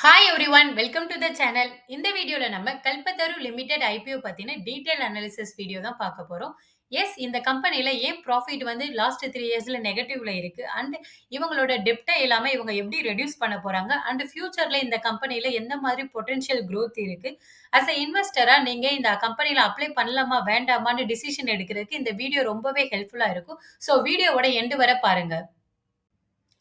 Hi everyone welcome to the channel. இந்த வீடியோல நம்ம கல்பத்தரு லிமிடெட் ஐபிஓ பத்தின டீடைல் அனாலிசிஸ் வீடியோ தான் பார்க்க போறோம். எஸ், இந்த கம்பெனில ஏன் ப்ராஃபிட் வந்து லாஸ்ட் 3 இயர்ஸ்ல நெகட்டிவ்ல இருக்கு அண்ட் இவங்களோட டெப்ட்ட எல்லாமே இவங்க எப்படி ரெடியூஸ் பண்ண போறாங்க அண்ட் ஃபியூச்சர்ல இந்த கம்பெனில எந்த மாதிரி பொட்டன்ஷியல் குரோத் இருக்கு. அஸ் எ இன்வெஸ்டரா நீங்க இந்த கம்பெனில அப்ளை பண்ணலாமா வேண்டாமான்னு டிசிஷன் எடுக்கிறதுக்கு இந்த வீடியோ ரொம்பவே ஹெல்ப்ஃபுல்லா இருக்கும். ஸோ வீடியோவோட எண்டு வரை பாருங்க.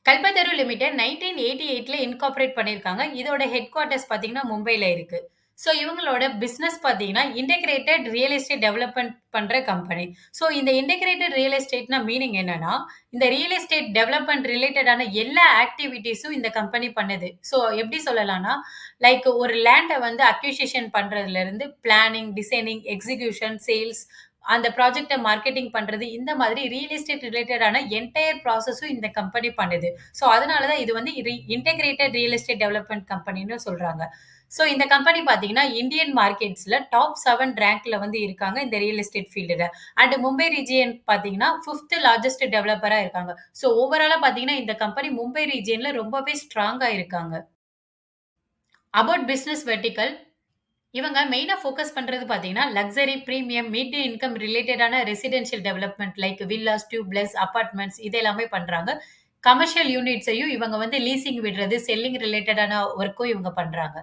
கல்பத்தரு லிமிடெட் 1988ல இன்கார்ப்பரேட் பண்ணியிருக்காங்க. இதோட ஹெட் குவார்ட்டர்ஸ் பார்த்தீங்கன்னா, மும்பைல இருக்கு. ஸோ இவங்களோட பிசினஸ் பார்த்தீங்கன்னா, இன்டகிரேட்டட் ரியல் எஸ்டேட் டெவலப்மென்ட் பண்ற கம்பெனி. ஸோ இந்த இன்டகிரேட்டட் ரியல் எஸ்டேட்னா மீனிங் என்னன்னா, இந்த ரியல் எஸ்டேட் டெவலப்மென்ட் ரிலேட்டடான எல்லா ஆக்டிவிட்டீஸும் இந்த கம்பெனி பண்ணுது. ஸோ எப்படி சொல்லலாம்னா, லைக் ஒரு லேண்ட வந்து அக்விசிஷன் பண்றதுலருந்து பிளானிங், டிசைனிங், எக்ஸிகியூஷன், சேல்ஸ் அந்த ப்ராஜெக்ட்ட மார்க்கெட்டிங் பண்றது, இந்த மாதிரி ரியல் எஸ்டேட் ரிலேட்டடான என்டயர் ப்ராசஸும் இந்த கம்பெனி பண்ணுது. ஸோ அதனால தான் இது வந்து இன்டகிரேட்டட் ரியல் எஸ்டேட் டெவலப்மென்ட் கம்பெனின்னு சொல்றாங்க. ஸோ இந்த கம்பெனி பார்த்தீங்கன்னா, இந்தியன் மார்க்கெட்ஸ்ல டாப் 7 ரேங்க்ல வந்து இருக்காங்க இந்த ரியல் எஸ்டேட் ஃபீல்டுல. அண்ட் மும்பை ரீஜியன் பார்த்தீங்கன்னா, 5த் லார்ஜஸ்ட் டெவலப்பரா இருக்காங்க. ஸோ ஓவராலா பார்த்தீங்கன்னா, இந்த கம்பெனி மும்பை ரீஜியன்ல ரொம்பவே ஸ்ட்ராங்கா இருக்காங்க. அபௌட் பிசினஸ் வெர்டிகல் இவங்க மெயினா ஃபோக்கஸ் பண்றது பார்த்தீங்கன்னா, லக்ஸரி, பிரீமியம், மிட் இன்கம் ரிலேட்டடான residential development like villas, tubeless, apartments இது எல்லாமே பண்றாங்க. கமர்ஷியல் யூனிட்ஸையும் இவங்க வந்து லீசிங் விடுறது, செல்லிங் ரிலேட்டடான ஒர்க்கும் இவங்க பண்றாங்க.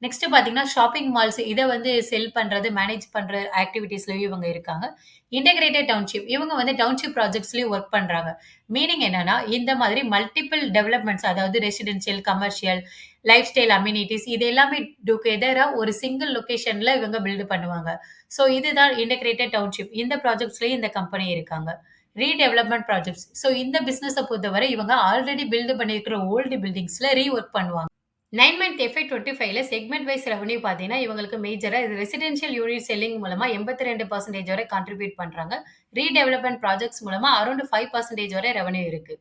நெக்ஸ்ட் பார்த்தீங்கன்னா, ஷாப்பிங் மால்ஸ் இத வந்து செல் பண்றது, மேனேஜ் பண்ற ஆக்டிவிட்டீஸ்லயும் இவங்க இருக்காங்க. இன்டகிரேட்டட் டவுன்ஷிப் இவங்க வந்து டவுன்ஷிப் ப்ராஜெக்ட்ஸ்லயும் ஒர்க் பண்றாங்க. மீனிங் என்னன்னா, இந்த மாதிரி மல்டிபிள் டெவலப்மென்ட்ஸ் அதாவது ரெசிடென்ஷியல், கமர்ஷியல், லைஃப் ஸ்டைல் அம்யூனிட்டீஸ் இது எல்லாமே டுகெதரா ஒரு சிங்கிள் லொகேஷன்ல இவங்க பில்ட் பண்ணுவாங்க. ஸோ இதுதான் இன்டகிரேட்டட் டவுன்ஷிப். இந்த ப்ராஜெக்ட்ஸ்லயும் இந்த கம்பெனி இருக்காங்க. ரீடெவலப்மென்ட் ப்ராஜெக்ட்ஸ். ஸோ இந்த பிசினஸ பொறுத்தவரை இவங்க ஆல்ரெடி பில்ட் பண்ணியிருக்கிற ஓல்டு பில்டிங்ஸ்ல ரீவொர்க் பண்ணுவாங்க. 9 மந்த் எஃப்ஐ 25ல செக்மென்ட் வைஸ் ரெவென்யூ பார்த்தீங்கன்னா, இவங்களுக்கு மேஜரா ரெசிடென்ஷியல் யூனிட் செல்லிங் மூலமா 82% வரை கான்ட்ரிபியூட் பண்றாங்க. ரீடெவலப்மென்ட் ப்ராஜெக்ட்ஸ் மூலமா அரவுண்ட் 5% வரை ரெவென்யூ இருக்கு.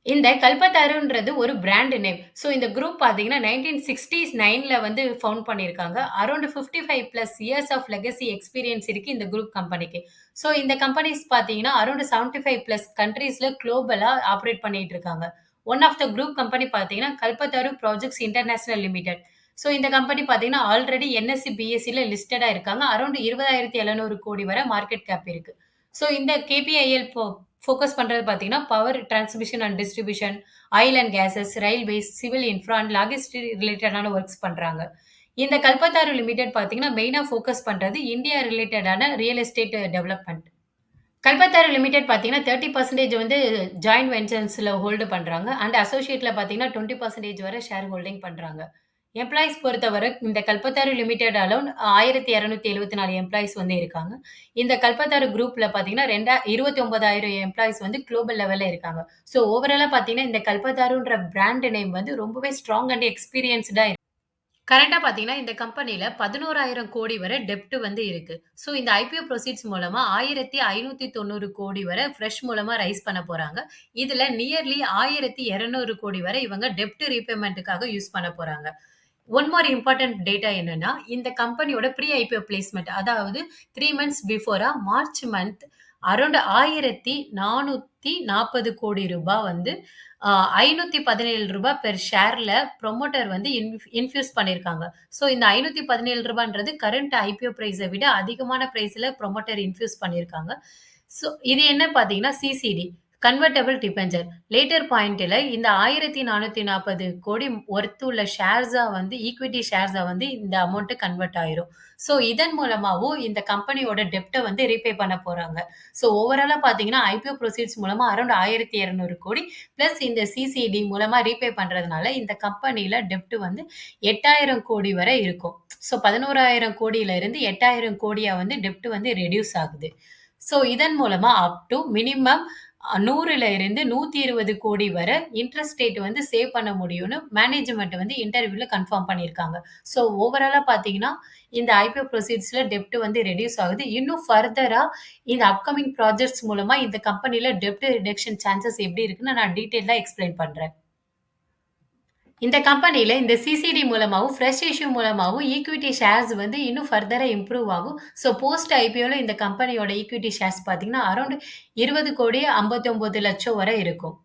இந்த கல்பத்தாருன்றது ஒரு பிராண்ட் நேம். ஸோ இந்த குரூப் பார்த்தீங்கன்னா 1969ல வந்து ஃபவுண்ட் பண்ணியிருக்காங்க. Around 55 plus years of legacy experience இருக்கு இந்த குரூப் கம்பெனிக்கு. ஸோ இந்த கம்பெனிஸ் பார்த்தீங்கன்னா, அரவுண்ட் 75 பிளஸ் கண்ட்ரீஸ்ல குளோபலா ஆப்பரேட் பண்ணிட்டு இருக்காங்க. One of the group company பார்த்தீங்கன்னா, Kalpataru projects international limited. So இந்த கம்பெனி பார்த்தீங்கன்னா, ஆல்ரெடி என்எஸ்சி, பிஎஸ்சில லிஸ்டடா இருக்காங்க. அரவுண்ட் 20,700 கோடி வரை மார்க்கெட் கேப் இருக்கு. ஸோ இந்த கேபிஐஎல் ஃபோக்கஸ் பண்றது பார்த்தீங்கன்னா, power transmission and distribution, oil and gases, railways, civil infra and logistic ரிலேட்டடான ஒர்க்ஸ் பண்றாங்க. இந்த கல்பத்தாரு லிமிடெட் பார்த்தீங்கன்னா, மெயினா ஃபோக்கஸ் பண்றது இந்தியா ரிலேட்டடான real estate development. Kalpataru limited பார்த்தீங்கன்னா, 30% வந்து ஜாயிண்ட் வென்ச்சர்ஸ்ல ஹோல்டு பண்றாங்க. அண்ட் அசோசியேட்ல பார்த்தீங்கன்னா, 20% வரை ஷேர் ஹோல்டிங் பண்றாங்க. எம்ப்ளாயீஸ் பொறுத்தவரை இந்த கல்பத்தாரு லிமிடெட் அலோன் 1274 எம்ப்ளாயீஸ் வந்து இருக்காங்க. இந்த கல்பத்தாரு குரூப்ல பார்த்தீங்கன்னா, 29,000 எம்ப்ளாயீஸ் வந்து குளோபல் லெவல்ல இருக்காங்க. ஸோ ஓவராலா பார்த்தீங்கன்னா, இந்த கல்பத்தாருன்ற பிராண்ட் நேம் வந்து ரொம்பவே ஸ்ட்ராங் அண்ட் எக்ஸ்பீரியன்ஸ்டா கரண்ட்டா பார்த்தீங்கன்னா, இந்த கம்பெனில 11,000 கோடி வரை டெப்ட் வந்து இருக்கு. ஸோ இந்த ஐபிஓ புரோசீட்ஸ் மூலமா 1,590 கோடி வரை ஃப்ரெஷ் மூலமா ரைஸ் பண்ண போறாங்க. இதுல நியர்லி 1,200 கோடி வரை இவங்க டெப்ட் ரீபேமென்ட்க்காக யூஸ் பண்ண போறாங்க. ஒன் மோர் இம்பார்ட்டன்ட் டேட்டா என்னன்னா, இந்த கம்பெனியோட ப்ரீ ஐபிஓ பிளேஸ்மென்ட் அதாவது 3 மந்த்ஸ் பிஃபோரா மார்ச் மந்த் அரவுண்ட் ரூ. 1,440 கோடி வந்து ரூ. 517 பெர் ஷேர்ல புரமோட்டர் வந்து இன்ஃப்யூஸ் பண்ணியிருக்காங்க. ஸோ இந்த ரூ. 517ன்றது கரண்ட் ஐபிஓ பிரைஸ விட அதிகமான பிரைஸ்ல புரமோட்டர் இன்ஃப்யூஸ் பண்ணியிருக்காங்க. ஸோ இது என்ன பார்த்தீங்கன்னா, சிசிடி கன்வெர்ட்டிபிள் டிபென்ச்சர். லேட்டர் பாயிண்ட்ல இந்த 1,440 கோடி ஒர்த் உள்ள ஷேர்ஸா வந்து ஈக்விட்டி ஷேர்ஸா வந்து இந்த அமௌண்ட் கன்வெர்ட் ஆயிரும். ஸோ இதன் மூலமாவும் இந்த கம்பெனியோட டெப்ட்ட வந்து ரீபே பண்ண போறாங்க. ஸோ ஓவராலா பார்த்தீங்கன்னா, ஐபிஓ புரோசீட்ஸ் மூலமா அரவுண்ட் 1,200 கோடி பிளஸ் இந்த சிசிடி மூலமா ரீபே பண்றதுனால இந்த கம்பெனில டெப்ட் வந்து 8,000 கோடி வரை இருக்கும். ஸோ 11,000 கோடியில இருந்து 8,000 கோடியா வந்து டெப்ட் வந்து ரெட்யூஸ் ஆகுது. ஸோ இதன் மூலமா அப் டூ மினிமம் 100ல இருந்து 120 கோடி வரை இன்ட்ரஸ்ட் ரேட் வந்து சேவ் பண்ண முடியும்னு மேனேஜ்மென்ட் வந்து இன்டர்வியூல கன்ஃபார்ம் பண்ணியிருக்காங்க. ஸோ ஓவராலா பார்த்தீங்கன்னா, இந்த ஐபிஓ புரோசீட்ஸ்ல டெப்ட் வந்து ரெட்யூஸ் ஆகுது. இன்னும் ஃபர்தரா இந்த அப்கமிங் ப்ராஜெக்ட்ஸ் மூலமா இந்த கம்பெனில டெப்ட் ரிடக்ஷன் சான்ஸஸ் எப்படி இருக்குன்னு நான் டீட்டெயிலா எக்ஸ்பிளைன் பண்றேன். இந்த கம்பெனில இந்த சிசிடி மூலமாவும், ஃப்ரெஷ் இஷ்யூ மூலமாவும் ஈக்விட்டி ஷேர்ஸ் வந்து இன்னும் ஃபர்தரா இம்ப்ரூவ் ஆகும். ஸோ போஸ்ட் ஐபிஓல இந்த கம்பெனியோட ஈக்விட்டி ஷேர்ஸ் பார்த்தீங்கன்னா, அரவுண்ட் 20,59,00,000 வரை இருக்கும்.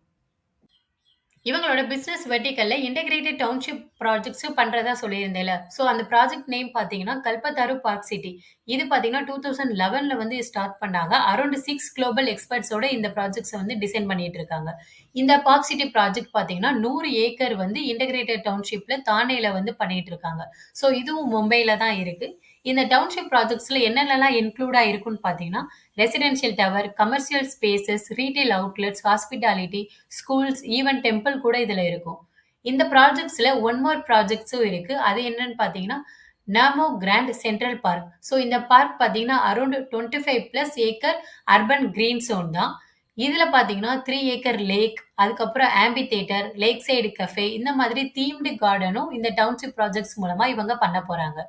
இவங்களோட பிசினஸ் வெர்டிகல்ல இன்டகிரேட்டட் டவுன்ஷிப் ப்ராஜெக்ட்ஸும் பண்றதா சொல்லியிருந்தேன்ல. ஸோ அந்த ப்ராஜெக்ட் நேம் பார்த்தீங்கன்னா, கல்பத்தாரு பார்க் சிட்டி. இது பார்த்தீங்கன்னா 2011ல வந்து ஸ்டார்ட் பண்ணாங்க. அரவுண்ட் 6 குளோபல் எக்ஸ்பர்ட்ஸோட இந்த ப்ராஜெக்ட்ஸ வந்து டிசைன் பண்ணிட்டு இருக்காங்க. இந்த பார்க் சிட்டி ப்ராஜெக்ட் பார்த்தீங்கன்னா, 100 ஏக்கர் வந்து இன்டகிரேட்டட் டவுன்ஷிப்ல தானேல வந்து பண்ணிட்டு இருக்காங்க. ஸோ இதுவும் மும்பைல தான் இருக்கு. இந்த டவுன்ஷிப் ப்ராஜெக்ட்ஸ்ல என்னென்னலாம் இன்க்ளூட் ஆயிருக்குன்னு பார்த்தீங்கன்னா, residential tower, commercial spaces, retail outlets, hospitality, schools, even temple கூட இதுல இருக்கும். இந்த ப்ராஜெக்ட்ஸ்ல ஒன் மோர் ப்ராஜெக்ட்ஸும் இருக்கு. அது என்னன்னு பார்த்தீங்கன்னா, Namo grand central park. So இந்த பார்க் பார்த்தீங்கன்னா, around 25 plus acre urban green zone தான். இதுல பார்த்தீங்கன்னா, 3 ஏக்கர் லேக், அதுக்கப்புறம் amphi, lake side cafe இந்த மாதிரி தீம்டு கார்டனும் இந்த டவுன்ஷிப் ப்ராஜெக்ட்ஸ் மூலமா இவங்க பண்ண போறாங்க.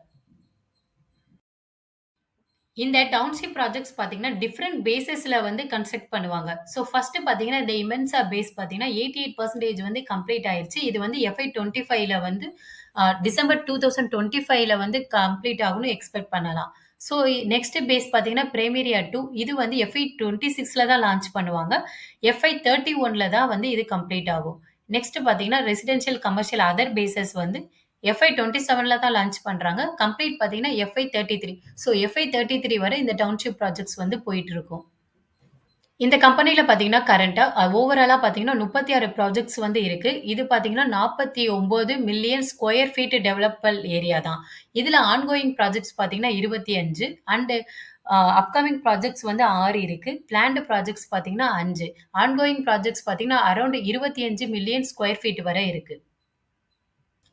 இந்த டவுன்ஷிப் ப்ராஜெக்ட்ஸ் பார்த்தீங்கன்னா, டிஃபரெண்ட் பேஸஸ்ல வந்து கன்ஸ்ட்ரக்ட் பண்ணுவாங்க. ஸோ ஃபர்ஸ்ட்டு பார்த்தீங்கன்னா, இந்த இமென்ஸா பேஸ் பார்த்தீங்கன்னா, 88% வந்து கம்ப்ளீட் ஆயிருச்சு. இது வந்து FY25ல வந்து டிசம்பர் 2025ல வந்து கம்ப்ளீட் ஆகும்னு எக்ஸ்பெக்ட் பண்ணலாம். ஸோ நெக்ஸ்ட் பேஸ் பார்த்தீங்கன்னா, பிரைமேரியா 2 இது வந்து FY26ல தான் லான்ச் பண்ணுவாங்க. FY31ல தான் வந்து இது கம்ப்ளீட் ஆகும். நெக்ஸ்ட் பார்த்தீங்கன்னா, ரெசிடென்ஷியல், கமர்ஷியல் அதர் பேஸஸ் வந்து FY27ல தான் லான்ச் பண்றாங்க. கம்ப்ளீட் பார்த்தீங்கன்னா FY33. ஸோ FY33 வரை இந்த டவுன்ஷிப் ப்ராஜெக்ட்ஸ் வந்து போயிட்டு இருக்கும். இந்த கம்பெனில பார்த்தீங்கன்னா, கரண்ட்டா ஓவராலா பார்த்தீங்கன்னா 36 ப்ராஜெக்ட்ஸ் வந்து இருக்கு. இது பார்த்தீங்கன்னா 49 மில்லியன் ஸ்கொயர் ஃபீட் டெவலப்பல் ஏரியா தான். இதுல ஆன்கோயிங் ப்ராஜெக்ட்ஸ் பார்த்தீங்கன்னா 25 அண்ட் அப்கமிங் ப்ராஜெக்ட்ஸ் வந்து 6 இருக்கு. பிளான்ட் ப்ராஜெக்ட்ஸ் பார்த்தீங்கன்னா 5. ஆன்கோயிங் ப்ராஜெக்ட்ஸ் பார்த்தீங்கன்னா அரவுண்ட் 25 மில்லியன் ஸ்கொயர் ஃபீட் வரை இருக்கு.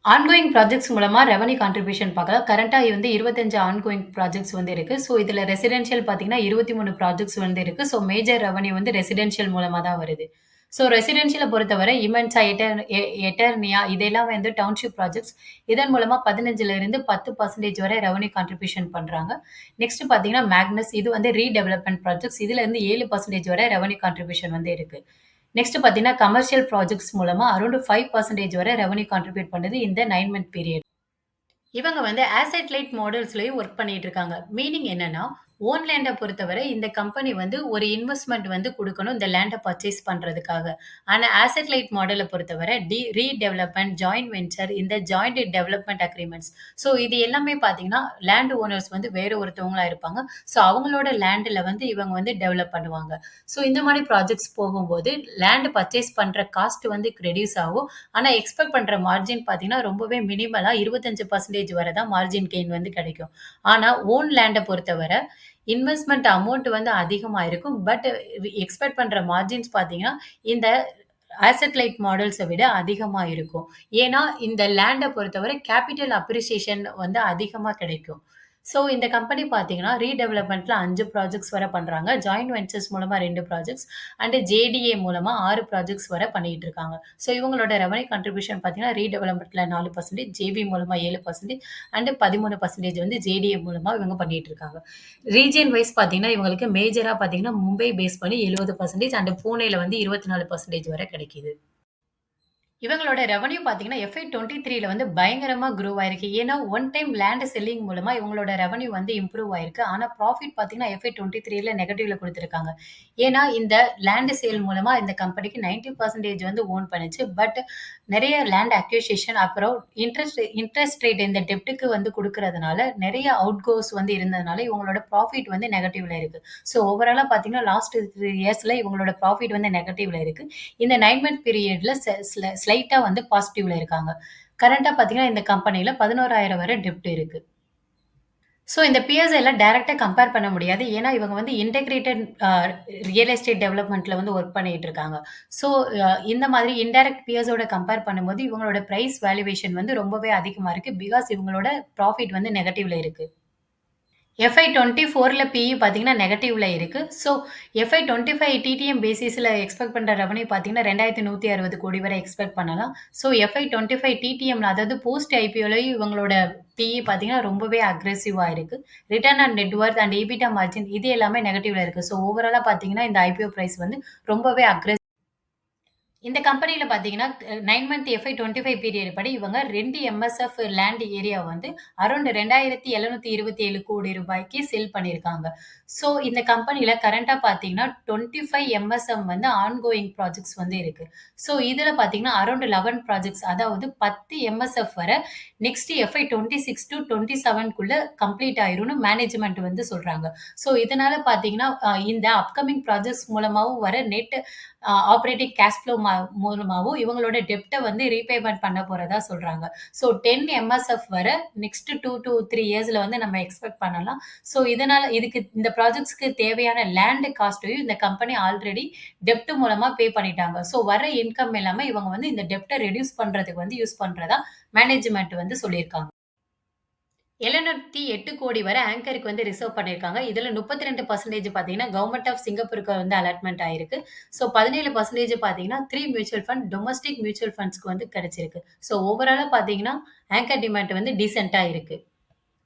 ஆன்கோயிங் ப்ராஜெக்ட்ஸ் மூலமா ரெவென்யூ கான்ட்ரிபியூஷன் பார்க்கலாம். கரண்ட்டா வந்து 25 ஆன்கோயிங் ப்ராஜெக்ட்ஸ் வந்து இருக்கு. ஸோ இதுல ரெசிடென்ஷியல் பார்த்தீங்கன்னா 23 ப்ராஜெக்ட்ஸ் வந்து இருக்கு. ஸோ மேஜர் ரெவென்யூ வந்து ரெசிடென்ஷியல் மூலமா தான் வருது. ஸோ ரெசிடென்ஷியல பொறுத்தவரை இமென்ஸா, எட்டர்னியா இதெல்லாம் வந்து டவுன்ஷிப் ப்ராஜெக்ட்ஸ். இதன் மூலமா 15லிருந்து 10% வரை ரெவென்யூ கான்ட்ரிபியூஷன் பண்றாங்க. நெக்ஸ்ட் பார்த்தீங்கன்னா மேக்னஸ் இது வந்து ரீடெவலப்மென்ட் ப்ராஜெக்ட்ஸ். இதுல இருந்து 7% வரை ரெவென்யூ கான்ட்ரிபியூஷன் வந்து இருக்கு. நெக்ஸ்ட் பார்த்தீங்கன்னா, கமர்ஷியல் ப்ராஜெக்ட்ஸ் மூலமா அரவுண்ட் 5% வரை ரெவென்யூ கான்ட்ரிபியூட் பண்ணுது இந்த 9 மந்த் பீரியட். இவங்க வந்து அசெட் லைட் மாடல்ஸ்லயும் ஒர்க் பண்ணிட்டு இருக்காங்க. மீனிங் என்னன்னா, ஓன் லேண்ட பொறுத்தவரை இந்த கம்பெனி வந்து ஒரு இன்வெஸ்ட்மென்ட் வந்து குடுக்கணும், இந்த லேண்ட பர்ச்சேஸ் பண்றதுக்காக. ஆனா அசெட் லைட் மாடல பொறுத்தவரை ரீடெவலப்மென்ட், ஜாயிண்ட் வென்ச்சர், இந்த ஜாயிண்ட் டெவலப்மென்ட் அக்ரீமெண்ட்ஸ். ஸோ இது எல்லாமே பார்த்தீங்கன்னா, லேண்ட் ஓனர்ஸ் வந்து வேற ஒருத்தவங்களா இருப்பாங்க. ஸோ அவங்களோட லேண்ட்ல வந்து இவங்க வந்து டெவலப் பண்ணுவாங்க. ஸோ இந்த மாரி ப்ராஜெக்ட்ஸ் போகும்போது, லேண்ட் பர்ச்சேஸ் பண்ற காஸ்ட் வந்து ரெடியூஸ் ஆகும். ஆனா எக்ஸ்பெக்ட் பண்ற மார்ஜின் பார்த்தீங்கன்னா, ரொம்பவே மினிமலா 25% வரை தான் மார்ஜின் கெயின் வந்து கிடைக்கும். ஆனா ஓன் லேண்ட பொறுத்தவரை இன்வெஸ்ட்மென்ட் அமௌண்ட் வந்து அதிகமா இருக்கும். பட் எக்ஸ்பெக்ட் பண்ற மார்ஜின்ஸ் பார்த்தீங்கன்னா, இந்த அசெட் லைட் மாடல்ஸ விட அதிகமா இருக்கும். ஏன்னா, இந்த லேண்ட பொறுத்தவரை கேப்பிட்டல் அப்ரிசியேஷன் வந்து அதிகமா கிடைக்கும். ஸோ இந்த கம்பெனி பார்த்தீங்கன்னா, ரீடெவலப்மென்ட்ல 5 ப்ராஜெக்ட்ஸ் வரை பண்றாங்க. ஜாயிண்ட் வென்ச்சர்ஸ் மூலமா 2 ப்ராஜெக்ட்ஸ் அண்ட் JDA மூலமா 6 ப்ராஜெக்ட்ஸ் வரை பண்ணிட்டு இருக்காங்க. ஸோ இவங்களோட ரெவென்யூ கான்ட்ரிபியூஷன் பார்த்தீங்கன்னா, ரீடெவலப்மென்ட்ல 4%, ஜேவி மூலமா 7% அண்ட் 13% வந்து JDA மூலமா இவங்க பண்ணிட்டு இருக்காங்க. ரீஜியன் வைஸ் பார்த்தீங்கன்னா, இவங்களுக்கு மேஜரா பார்த்தீங்கன்னா, மும்பை பேஸ் பண்ணி 70% அண்ட் பூனேல வந்து 24% வரை கிடைக்குது. இவங்களோட ரெவென்யூ பார்த்தீங்கன்னா, FY23ல வந்து பயங்கரமா குரோவ் ஆயிருக்கு. ஏன்னா, ஒன் டைம் லேண்ட் செல்லிங் மூலமா இவங்களோட ரெவென்யூ வந்து இம்ப்ரூவ் ஆயிருக்கு. ஆனா, ப்ராஃபிட் பார்த்தீங்கன்னா, FY23ல நெகட்டிவ்ல குடுத்திருக்காங்க. ஏன்னா, இந்த லேண்ட் சேல் மூலமா இந்த கம்பெனிக்கு 90% வந்து ஓன் பண்ணுச்சு. பட் நெறைய லேண்ட் அக்விசிஷன் அப்புறம் இன்ட்ரெஸ்ட் ரேட் இந்த டெப்ட்க்கு வந்து குடுக்கிறதுனால, நெறைய அவுட்கோஸ் வந்து இருந்ததுனால, இவங்களோட ப்ராஃபிட் வந்து நெகட்டிவ்ல இருக்கு. ஸோ ஓவராலா பார்த்தீங்கன்னா, லாஸ்ட் 3 இயர்ஸ்ல இவங்களோட ப்ராஃபிட் வந்து நெகட்டிவ்ல இருக்கு. இந்த 9 மந்த் பீரியட்ல ஸ்லைட்டா வந்து பாசிட்டிவ்ல இருக்காங்க. கரண்ட்டா பார்த்தீங்கன்னா, இந்த கம்பெனில 11,000 வரை டெப்ட் இருக்கு. ஸோ இந்த பியர்ஸ் எல்லாம் டைரக்ட்டா கம்பேர் பண்ண முடியாது. ஏன்னா, இவங்க வந்து இன்டகிரேட்டட் ரியல் எஸ்டேட் டெவலப்மென்ட்ல வந்து ஒர்க் பண்ணிட்டு இருக்காங்க. ஸோ இந்த மாதிரி இன்டைரக்ட் பியர்ஸோட கம்பேர் பண்ணும்போது, இவங்களோட பிரைஸ் வேல்யூவேஷன் வந்து ரொம்பவே அதிகமா இருக்கு. பிகாஸ் இவங்களோட ப்ராஃபிட் வந்து நெகட்டிவ்ல இருக்கு. FY24ல பிஇ பார்த்தீங்கன்னா, நெகட்டிவ்ல இருக்கு. ஸோ FY25 டிடிஎம் பேசிஸ்ல எக்ஸ்பெக்ட் பண்ற ரெவென்யூ பார்த்தீங்கன்னா, 2,160 கோடி வரை எக்ஸ்பெக்ட் பண்ணலாம். ஸோ FY25 டிடிஎம்ல அதாவது போஸ்ட் ஐபிஓலயும் இவங்களோட பிஇ பார்த்தீங்கன்னா, ரொம்பவே அக்ரெசிவா இருக்கு. Return on net Worth and EBITDA margin இது எல்லாமே நெகட்டிவ்ல இருக்கு. ஸோ ஓவராலா பார்த்தீங்கன்னா, இந்த ஐபிஓ பிரைஸ் வந்து ரொம்பவே இந்த கம்பெனில பார்த்தீங்கன்னா, 9 மந்த் எஃப்ஐ 25 பீரியட் படி இவங்க 2 எம்எஸ்எஃப் லேண்ட் ஏரியா வந்து அரவுண்ட் ரூ. 2,727 கோடி ரூபாய்க்கு செல் பண்ணியிருக்காங்க. ஸோ இந்த கம்பெனில கரண்ட்டா பார்த்தீங்கன்னா, 25 எம்எஸ்எம் வந்து ஆன்கோயிங் ப்ராஜெக்ட்ஸ் வந்து இருக்கு. ஸோ இதுல பார்த்தீங்கன்னா, அரவுண்ட் 11 ப்ராஜெக்ட்ஸ் அதாவது 10 எம்எஸ்எஃப் வர நெக்ஸ்ட் எஃப்ஐ 26-27க்குள்ள கம்ப்ளீட் ஆயிரும்னு மேனேஜ்மெண்ட் வந்து சொல்றாங்க. ஸோ இதனால பார்த்தீங்கன்னா, இந்த அப்கமிங் ப்ராஜெக்ட்ஸ் மூலமாவும் வர நெட் ஆப்பரேட்டிங் கேஷ் ஃப்ளோ மூலமாவும் இவங்களோட டெப்ட்ட வந்து ரீபேமெண்ட் பண்ண போறதா சொல்றாங்க. ஸோ 10 எம்எஸ்எஃப் வர நெக்ஸ்ட் 2 டூ 3 இயர்ஸ்ல வந்து நம்ம எக்ஸ்பெக்ட் பண்ணலாம். ஸோ இதனால இதுக்கு இந்த ப்ராஜெக்ட்ஸ்க்கு தேவையான லேண்ட் காஸ்ட்டையும் இந்த கம்பெனி ஆல்ரெடி டெப்ட் மூலமா பே பண்ணிட்டாங்க. ஸோ வர இன்கம் எல்லாமே இவங்க வந்து இந்த டெப்ட்ட ரெடியூஸ் பண்றதுக்கு வந்து யூஸ் பண்றதா மேனேஜ்மெண்ட் வந்து சொல்லியிருக்காங்க. 708 கோடி வரை ஆங்கருக்கு வந்து ரிசர்வ் பண்ணியிருக்காங்க. இதுல 32% பார்த்தீங்கன்னா, கவர்ன்மென்ட் ஆஃப் சிங்கப்பூருக்கு வந்து அலாட்மென்ட் ஆயிருக்கு. ஸோ 17% பார்த்தீங்கன்னா, 3 மியூச்சுவல் ஃபண்ட் டொமஸ்டிக் மியூச்சுவல் ஃபண்ட்ஸ்க்கு வந்து கிடைச்சிருக்கு. ஸோ ஓவராலா பார்த்தீங்கன்னா, ஆங்கர் டிமாண்ட் வந்து டீசென்ட்டா இருக்கு.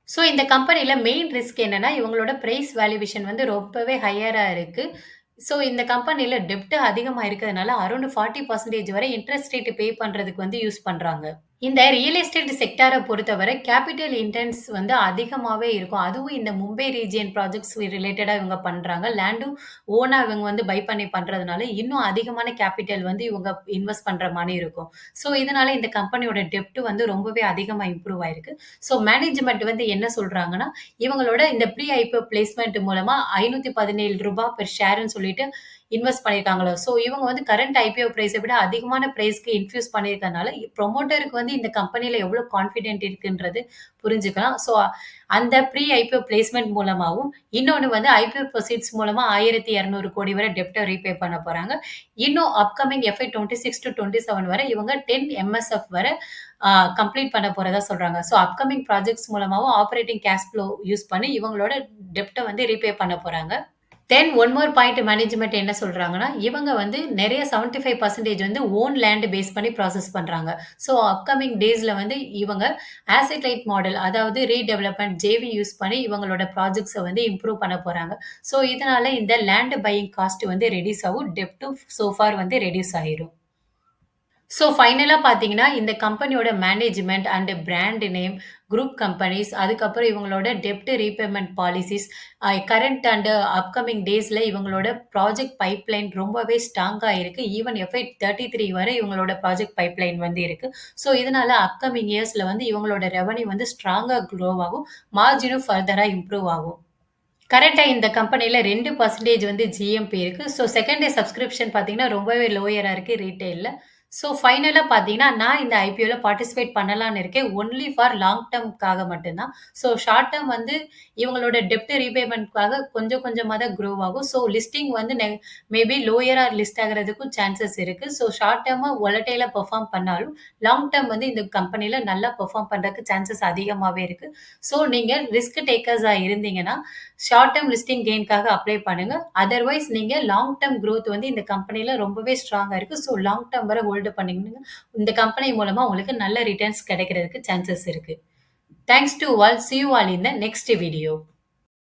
ஸோ இந்த கம்பெனில மெயின் ரிஸ்க் என்னன்னா, இவங்களோட பிரைஸ் வேல்யூவேஷன் வந்து ரொம்பவே ஹையரா இருக்கு. ஸோ இந்த கம்பெனில டெப்ட் அதிகமா இருக்கிறதுனால அரவுண்ட் 40% வரை இன்ட்ரெஸ்ட் ரேட் பே பண்றதுக்கு வந்து யூஸ் பண்றாங்க. இந்த ரியல் எஸ்டேட் செக்டார பொறுத்தவரை கேப்பிட்டல் இன்டென்ஸ் வந்து அதிகமாவே இருக்கும். அதுவும் இந்த மும்பை ரீஜியன் ப்ராஜெக்ட்ஸ் ரிலேட்டடா இவங்க பண்றாங்க. லேண்டும் ஓனா இவங்க வந்து பை பண்ணி பண்றதுனால, இன்னும் அதிகமான கேப்பிட்டல் வந்து இவங்க இன்வெஸ்ட் பண்ற மாரி இருக்கும். ஸோ இதனால இந்த கம்பெனியோட டெப்ட் வந்து ரொம்பவே அதிகமா இம்ப்ரூவ் ஆயிருக்கு. ஸோ மேனேஜ்மென்ட் வந்து என்ன சொல்றாங்கன்னா, இவங்களோட இந்த ப்ரீ ஐபிஓ பிளேஸ்மென்ட் மூலமா ரூ. 517 பெர் ஷேர்ன்னு சொல்லிட்டு இன்வெஸ்ட் பண்ணியிருக்காங்களோ, ஸோ இவங்க வந்து கரண்ட் ஐபிஓ பிரைஸ விட அதிகமான பிரைஸ்க்கு இன்ஃப்யூஸ் பண்ணியிருக்கனால, ப்ரொமோட்டருக்கு வந்து இந்த கம்பெனில எவ்வளோ கான்ஃபிடென்ட் இருக்குன்றது புரிஞ்சுக்கலாம். ஸோ அந்த ப்ரீ ஐபிஓ பிளேஸ்மென்ட் மூலமாவும், இன்னொன்னு வந்து ஐபிஓ ப்ரொசீட்ஸ் மூலமா 1,200 கோடி வரை டெப்ட்ட ரீபே பண்ண போறாங்க. இன்னும் அப்கமிங் எஃப்ஐ 26-27 வரை இவங்க 10 எம்எஸ்எஃப் வர கம்ப்ளீட் பண்ண போறதா சொல்றாங்க. ஸோ அப்கமிங் ப்ராஜெக்ட்ஸ் மூலமாவும் ஆப்பரேட்டிங் கேஷ் ஃப்ளோ யூஸ் பண்ணி இவங்களோட டெப்ட்ட வந்து ரீபே பண்ண போறாங்க. Then one more point management என்ன சொல்றாங்கன்னா, இவங்க வந்து நெறைய 75% வந்து ஓன் லேண்ட் பேஸ் பண்ணி ப்ராசஸ் பண்றாங்க. ஸோ அப்கமிங் டேஸ்ல வந்து இவங்க ஆசெட் லைட் மாடல் அதாவது ரீடெவலப்மென்ட் ஜேவி யூஸ் பண்ணி இவங்களோட ப்ராஜெக்ட்ஸ வந்து இம்ப்ரூவ் பண்ண போறாங்க. ஸோ இதனால இந்த லேண்ட் பையிங் காஸ்ட் வந்து ரெடியூஸ் ஆகும். டெப்டும் சோ ஃபார் வந்து ரெடியூஸ் ஆயிரும். ஸோ ஃபைனலா பார்த்தீங்கன்னா, இந்த கம்பெனியோட management and brand name, group companies, அதுக்கப்புறம் இவங்களோட டெப்ட் ரீபேமென்ட் பாலிசிஸ், கரண்ட் அண்ட் அப்கமிங் டேஸ்ல இவங்களோட ப்ராஜெக்ட் பைப்லைன் ரொம்பவே ஸ்ட்ராங்கா இருக்கு. ஈவன் எஃப்ஐ 33 வரை இவங்களோட ப்ராஜெக்ட் பைப்லைன் வந்து இருக்கு. ஸோ இதனால அப்கமிங் இயர்ஸ்ல வந்து இவங்களோட ரெவென்யூ வந்து ஸ்ட்ராங்கா குரோ ஆகும். மார்ஜினும் ஃபர்தரா இம்ப்ரூவ் ஆகும். கரெக்ட்டா இந்த கம்பெனில 2% வந்து ஜிஎம்பி இருக்கு. ஸோ செகண்ட் டே சப்ஸ்கிரிப்ஷன் பார்த்தீங்கன்னா, ரொம்பவே லோயரா இருக்கு ரீட்டெயில்ல. ஸோ ஃபைனலா பார்த்தீங்கன்னா, நான் இந்த ஐபிஓல பார்ட்டிசிபேட் பண்ணலான்னு இருக்கேன். ஒன்லி ஃபார் லாங் டெர்ம்க்காக மட்டும் தான். ஸோ ஷார்ட் டெர்ம் வந்து இவங்களோட டெப்ட் ரீபேமெண்ட்க்காக கொஞ்சம் கொஞ்சமா தான் குரோ ஆகும். ஸோ லிஸ்டிங் வந்து மேபி லோயரா லிஸ்ட் ஆகுறதுக்கும் சான்சஸ் இருக்கு. ஸோ ஷார்ட் டெர்மா வொலடைலா பெர்ஃபார்ம் பண்ணாலும், லாங் டெர்ம் வந்து இந்த கம்பெனில நல்லா பெர்ஃபார்ம் பண்றதுக்கு சான்சஸ் அதிகமாவே இருக்கு. ஸோ நீங்க ரிஸ்க் டேக்கர்ஸா இருந்தீங்கன்னா, ஷார்ட் டெர்ம் லிஸ்டிங் கெயின்க்காக அப்ளை பண்ணுங்க. அதர்வைஸ் நீங்க லாங் டெர்ம் குரோத் வந்து இந்த கம்பெனில ரொம்பவே ஸ்ட்ராங்கா இருக்கு. ஸோ லாங் டெர்ம் வரை ஹோல்டு பண்ணீங்கன்னா, இந்த கம்பெனி மூலமா உங்களுக்கு நல்ல ரிட்டர்ன்ஸ் கிடைக்கிறதுக்கு சான்சஸ் இருக்கு. Thanks to all. See you all in the next video.